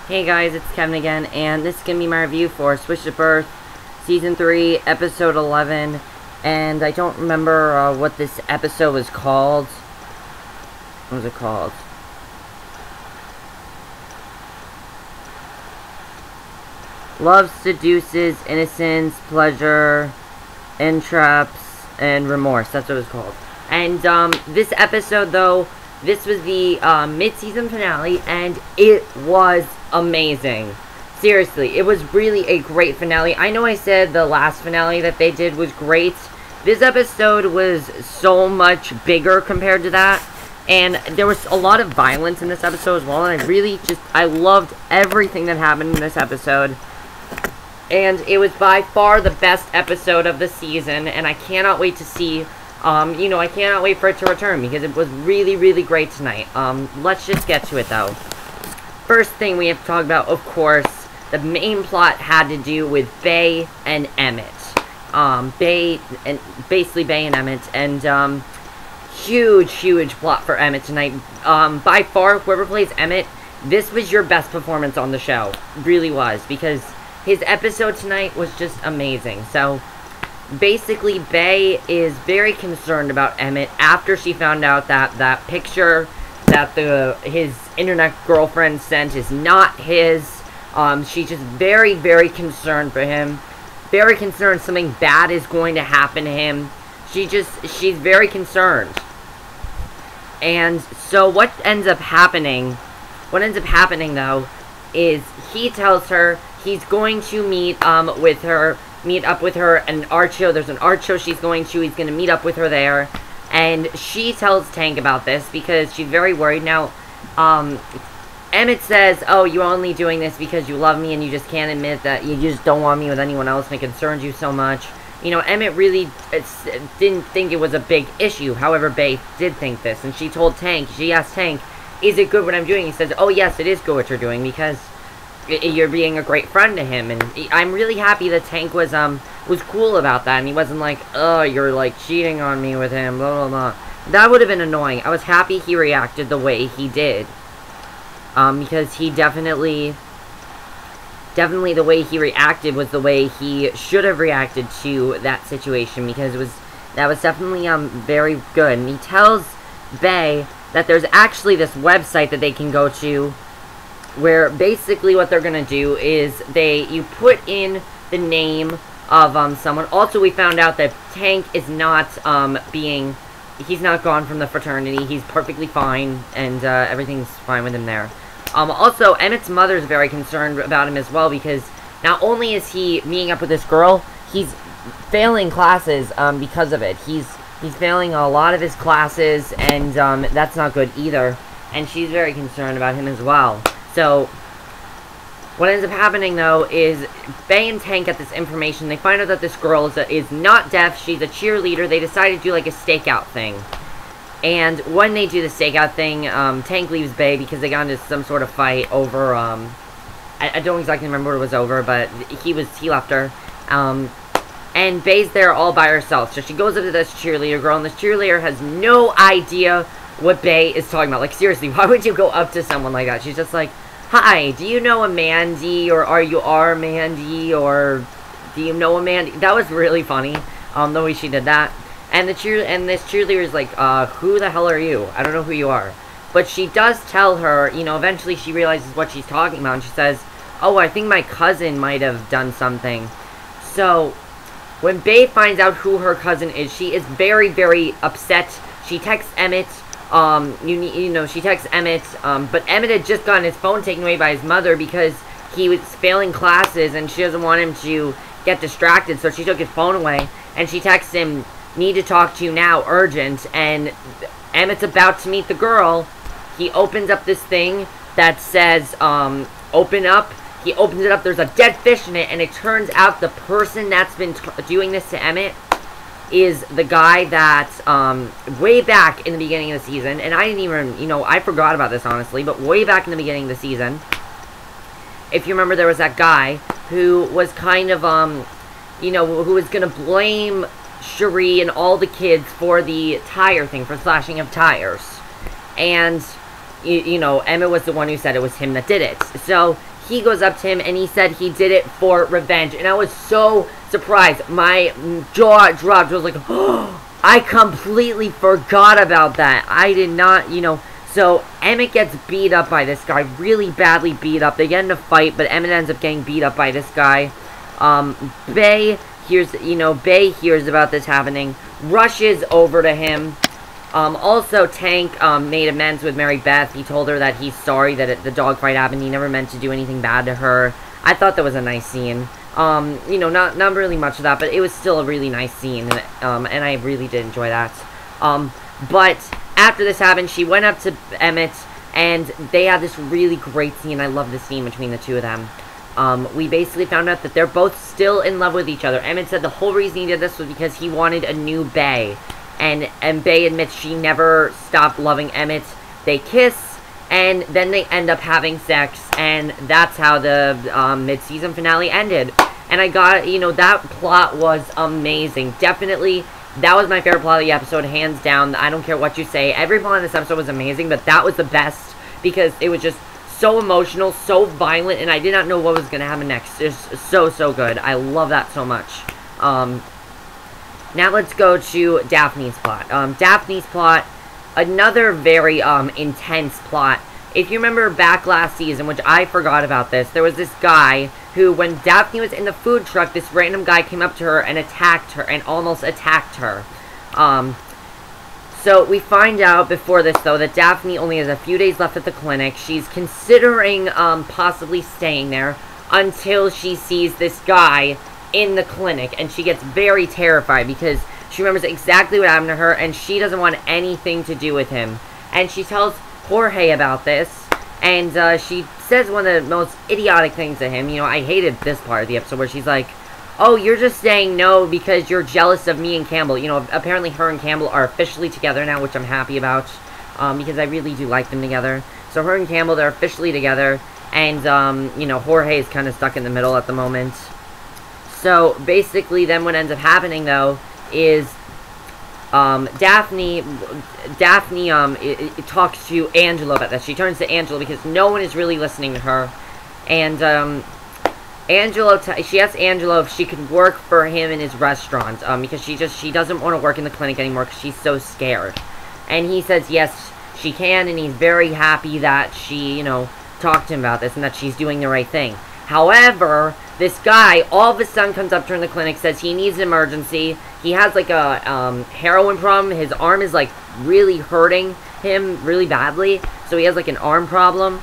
Hey guys, it's Kevin again, and this is going to be my review for Switch to Birth, Season 3, Episode 11, and I don't remember what this episode was called. What was it called? Love Seduces Innocence, Pleasure, Entraps And Remorse, that's what it was called. And this episode, though, this was the mid-season finale, and it was amazing. Seriously, it was really a great finale. I know I said the last finale that they did was great. This episode was so much bigger compared to that, and there was a lot of violence in this episode as well, and I loved everything that happened in this episode. And it was by far the best episode of the season, and I cannot wait to see, I cannot wait for it to return, because it was really, really great tonight. Let's just get to it, though. First thing we have to talk about, of course, the main plot had to do with Bay and Emmett. Basically Bay and Emmett, and, huge plot for Emmett tonight. By far, whoever plays Emmett, this was your best performance on the show. Really was, because his episode tonight was just amazing. So, basically, Bay is very concerned about Emmett after she found out that that picture that his internet girlfriend sent is not his. She's just very, very concerned for him. Very concerned something bad is going to happen to him. She's very concerned. And so what ends up happening, though, is he tells her he's going to meet up with her at an art show. There's an art show she's going to. He's going to meet up with her there. And she tells Tank about this because she's very worried. Now, Emmett says, oh, you're only doing this because you love me and you just can't admit that you just don't want me with anyone else and it concerns you so much. You know, Emmett really didn't think it was a big issue. However, Bay did think this. And she asked Tank, is it good what I'm doing? He says, oh, yes, it is good what you're doing because you're being a great friend to him. And I'm really happy that Tank was cool about that. And he wasn't like, oh, you're, like, cheating on me with him, blah, blah, blah. That would have been annoying. I was happy he reacted the way he did. Because he definitely the way he reacted was the way he should have reacted to that situation. Because that was definitely, very good. And he tells Bay that there's actually this website that they can go to where basically what they're gonna do is you put in the name of someone. Also, we found out that Tank is not he's not gone from the fraternity. He's perfectly fine, and everything's fine with him there. Also, Emmett's mother is very concerned about him as well because not only is he meeting up with this girl, he's failing classes because of it. He's failing a lot of his classes, and that's not good either. And she's very concerned about him as well. So, what ends up happening, though, is Bay and Tank get this information. They find out that this girl is not deaf. She's a cheerleader. They decide to do, like, a stakeout thing. And when they do the stakeout thing, Tank leaves Bay because they got into some sort of fight over, I don't exactly remember what it was over, but he left her. And Bay's there all by herself. So she goes up to this cheerleader girl, and this cheerleader has no idea what Bay is talking about. Like, seriously, why would you go up to someone like that? She's just like, hi, do you know a Mandy, or are you our Mandy, or do you know a Mandy? That was really funny, the way she did that. And this cheerleader is like, who the hell are you? I don't know who you are. But she does tell her, eventually she realizes what she's talking about, and she says, oh, I think my cousin might have done something. So, when Bay finds out who her cousin is, she is very, very upset. She texts Emmett, she texts Emmett, but Emmett had just gotten his phone taken away by his mother because he was failing classes and she doesn't want him to get distracted, so she took his phone away, and she texts him, need to talk to you now, urgent, and Emmett's about to meet the girl. He opens up this thing that says, open up. He opens it up, there's a dead fish in it, and it turns out the person that's been doing this to Emmett is the guy that, way back in the beginning of the season, and I didn't even, I forgot about this, honestly, but way back in the beginning of the season, if you remember, there was that guy who was kind of, who was gonna blame Cherie and all the kids for the tire thing, for slashing of tires. And you know, Emmett was the one who said it was him that did it. So he goes up to him and he said he did it for revenge. And I was so surprised. My jaw dropped. I was like, oh, I completely forgot about that. I did not, you know. So Emmett gets beat up by this guy, really badly beat up. They get in a fight, but Emmett ends up getting beat up by this guy. Bay hears about this happening, rushes over to him. Also, Tank made amends with Mary Beth. He told her that he's sorry that the dogfight happened. He never meant to do anything bad to her. I thought that was a nice scene. You know, not really much of that, but it was still a really nice scene, and I really did enjoy that. But after this happened, she went up to Emmett, and they had this really great scene. I love the scene between the two of them. We basically found out that they're both still in love with each other. Emmett said the whole reason he did this was because he wanted a new Bay. And Bay admits she never stopped loving Emmett. They kiss, and then they end up having sex, and that's how the mid-season finale ended. And I got, you know, that plot was amazing. Definitely, that was my favorite plot of the episode, hands down. I don't care what you say. Every plot in this episode was amazing, but that was the best because it was just so emotional, so violent, and I did not know what was going to happen next. It's so good. I love that so much. Now let's go to Daphne's plot. Daphne's plot, another very intense plot. If you remember back last season, which I forgot about this, there was this guy who, when Daphne was in the food truck, this random guy came up to her and attacked her, and almost attacked her. So we find out before this, though, that Daphne only has a few days left at the clinic. She's considering possibly staying there until she sees this guy in the clinic, and she gets very terrified because she remembers exactly what happened to her, and she doesn't want anything to do with him. And she tells Jorge about this, and she says one of the most idiotic things to him. You know, I hated this part of the episode where she's like, oh, you're just saying no because you're jealous of me and Campbell. You know, apparently her and Campbell are officially together now, which I'm happy about, because I really do like them together. So her and Campbell, they're officially together, and, you know, Jorge is kind of stuck in the middle at the moment. So, basically, then what ends up happening, though, is, Daphne, talks to Angelo about this. She turns to Angelo because no one is really listening to her. And, she asks Angelo if she could work for him in his restaurant, because she doesn't want to work in the clinic anymore because she's so scared. And he says yes, she can, and he's very happy that she, you know, talked to him about this and that she's doing the right thing. However, this guy all of a sudden comes up to her in the clinic, says he needs an emergency. He has like a heroin problem. His arm is like really hurting him really badly, so he has like an arm problem.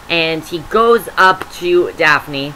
And he goes up to Daphne.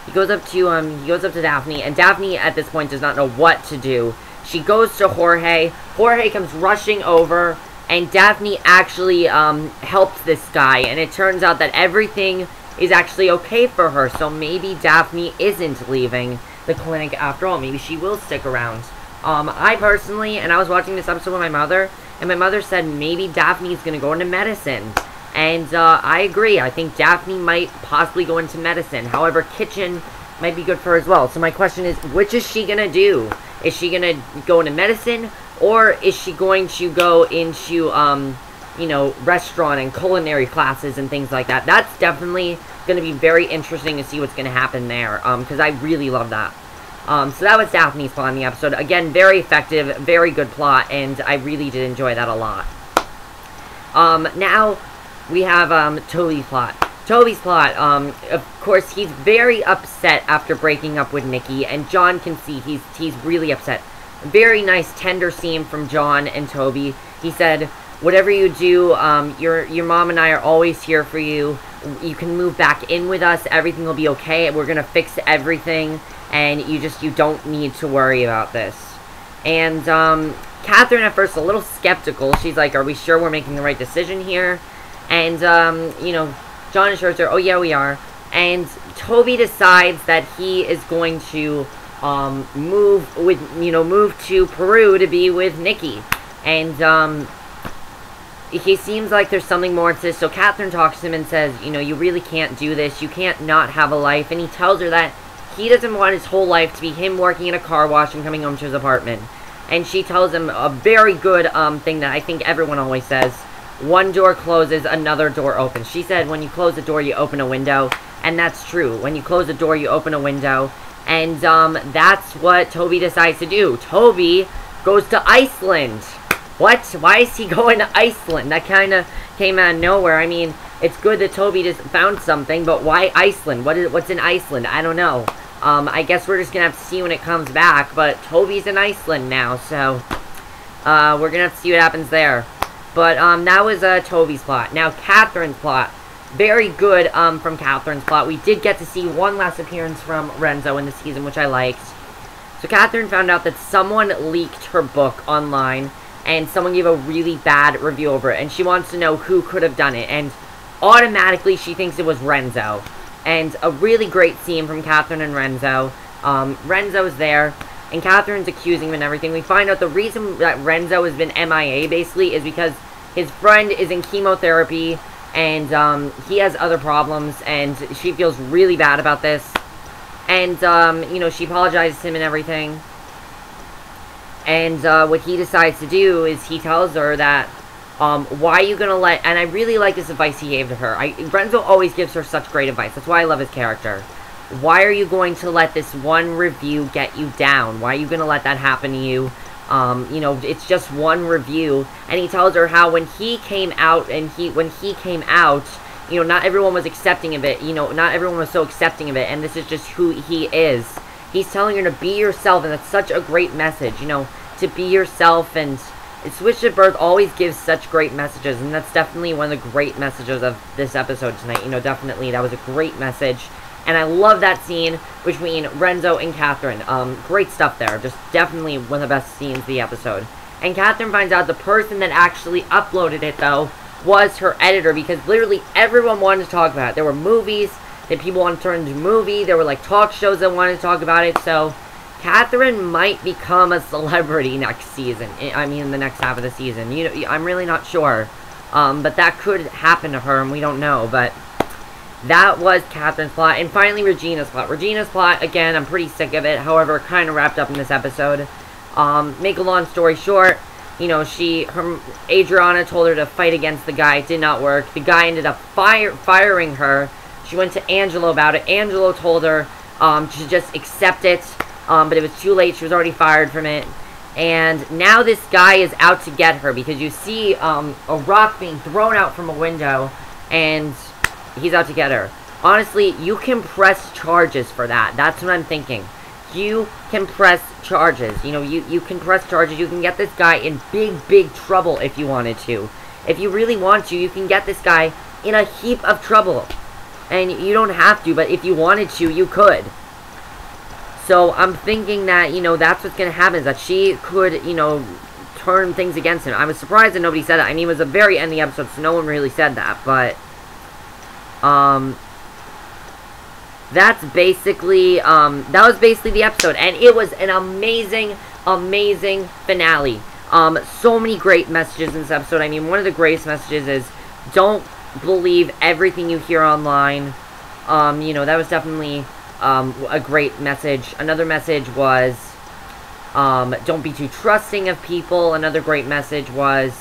He goes up to Daphne, and Daphne at this point does not know what to do. She goes to Jorge. Jorge comes rushing over, and Daphne actually helps this guy, and it turns out that everything is actually okay for her, so maybe Daphne isn't leaving the clinic after all. Maybe she will stick around. I personally, and I was watching this episode with my mother, and my mother said maybe Daphne's gonna go into medicine. And, I agree. I think Daphne might possibly go into medicine. However, kitchen might be good for her as well. So my question is, which is she gonna do? Is she gonna go into medicine, or is she going to go into, you know, restaurant and culinary classes and things like that? That's definitely going to be very interesting to see what's going to happen there, because I really love that. So that was Daphne's plot in the episode. Again, very effective, very good plot, and I really did enjoy that a lot. Now, we have, Toby's plot. Toby's plot, of course, he's very upset after breaking up with Nikki, and John can see he's really upset. Very nice, tender scene from John and Toby. He said, whatever you do, your mom and I are always here for you. You can move back in with us. Everything will be okay. We're gonna fix everything, and you don't need to worry about this. And, Kathryn at first a little skeptical. She's like, are we sure we're making the right decision here? And, you know, John assures her, oh yeah, we are. And Toby decides that he is going to, move to Peru to be with Nikki. And, he seems like there's something more to this, so Kathryn talks to him and says, you know, you really can't do this, you can't not have a life, and he tells her that he doesn't want his whole life to be him working in a car wash and coming home to his apartment. And she tells him a very good, thing that I think everyone always says, one door closes, another door opens. She said when you close a door, you open a window. And that's true. When you close a door, you open a window. And that's what Toby decides to do. Toby goes to Iceland. What? Why is he going to Iceland? That kind of came out of nowhere. I mean, it's good that Toby just found something, but why Iceland? What's in Iceland? I don't know. I guess we're just going to have to see when it comes back, but Toby's in Iceland now, so we're going to have to see what happens there. But that was Toby's plot. Now, Kathryn's plot. Very good from Kathryn's plot. We did get to see one last appearance from Renzo in the season, which I liked. So Kathryn found out that someone leaked her book online, and someone gave a really bad review over it, and she wants to know who could have done it, and automatically she thinks it was Renzo. And a really great scene from Kathryn and Renzo. Renzo's there, and Kathryn's accusing him and everything. We find out the reason that Renzo has been MIA, basically, is because his friend is in chemotherapy, and he has other problems, and she feels really bad about this. And, you know, she apologizes to him and everything. And what he decides to do is he tells her that, why are you going to let... And I really like this advice he gave to her. Renzo always gives her such great advice. That's why I love his character. Why are you going to let this one review get you down? Why are you going to let that happen to you? You know, it's just one review. And he tells her how when he came out, you know, not everyone was accepting of it. You know, not everyone was so accepting of it. And this is just who he is. He's telling her to be yourself, and that's such a great message, you know, to be yourself. And Switched at Birth always gives such great messages, and that's definitely one of the great messages of this episode tonight. You know, definitely, that was a great message. And I love that scene between Renzo and Kathryn. Great stuff there. Just definitely one of the best scenes of the episode. And Kathryn finds out the person that actually uploaded it, though, was her editor, because literally everyone wanted to talk about it. There were movies that people wanted to turn into a movie. There were, like, talk shows that wanted to talk about it. So, Kathryn might become a celebrity next season. I mean, in the next half of the season. You know, I'm really not sure. But that could happen to her, and we don't know. But that was Kathryn's plot. And finally, Regina's plot. Regina's plot, again, I'm pretty sick of it. However, it kind of wrapped up in this episode. Make a long story short, you know, Adriana told her to fight against the guy. It did not work. The guy ended up firing her. She went to Angelo about it. Angelo told her to just accept it. But it was too late. She was already fired from it. And now this guy is out to get her, because you see a rock being thrown out from a window, and he's out to get her. Honestly, you can press charges for that. That's what I'm thinking. You can press charges. You know, you can press charges. You can get this guy in big trouble if you wanted to. If you really want to, you can get this guy in a heap of trouble. And you don't have to, but if you wanted to, you could. So I'm thinking that, you know, that's what's going to happen, is that she could, you know, turn things against him. I was surprised that nobody said that. I mean, it was a very end of the episode, so no one really said that, but that's basically, that was basically the episode, and it was an amazing finale. So many great messages in this episode. I mean, one of the greatest messages is, don't believe everything you hear online. You know, that was definitely a great message. Another message was, don't be too trusting of people. Another great message was,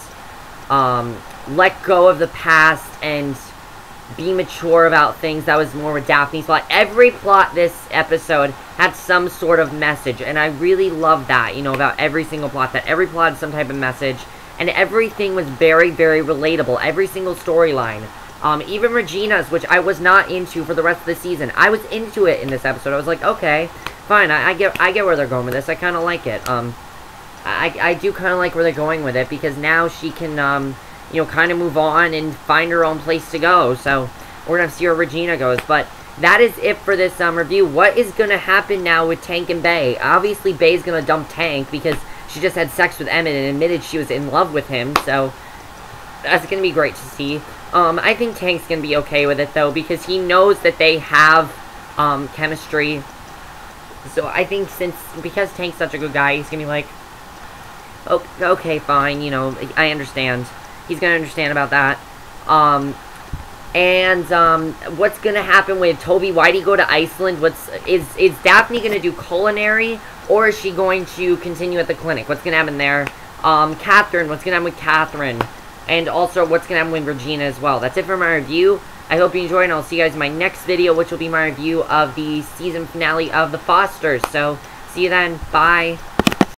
let go of the past and be mature about things. That was more with Daphne's plot. Every plot this episode had some sort of message, and I really love that, you know, about every single plot, that every plot had some type of message, and everything was very relatable. Every single storyline. Even Reginas, which I was not into for the rest of the season. I was into it in this episode. I was like, okay, fine, I get where they're going with this. I kind of like it. I do kind of like where they're going with it, because now she can, you know, kind of move on and find her own place to go. So, we're going to see where Regina goes. But that is it for this review. What is going to happen now with Tank and Bay? Obviously, Bay's going to dump Tank, because she just had sex with Emmett and admitted she was in love with him. So, that's going to be great to see. I think Tank's going to be okay with it, though, because he knows that they have, chemistry. So, I think because Tank's such a good guy, he's going to be like, oh, okay, fine, you know, I understand. He's going to understand about that. What's going to happen with Toby? Why did he go to Iceland? Is Daphne going to do culinary, or is she going to continue at the clinic? What's going to happen there? Kathryn, what's going to happen with Kathryn? and also what's going to happen with Regina as well. That's it for my review. I hope you enjoyed, and I'll see you guys in my next video, which will be my review of the season finale of The Fosters. So, see you then. Bye.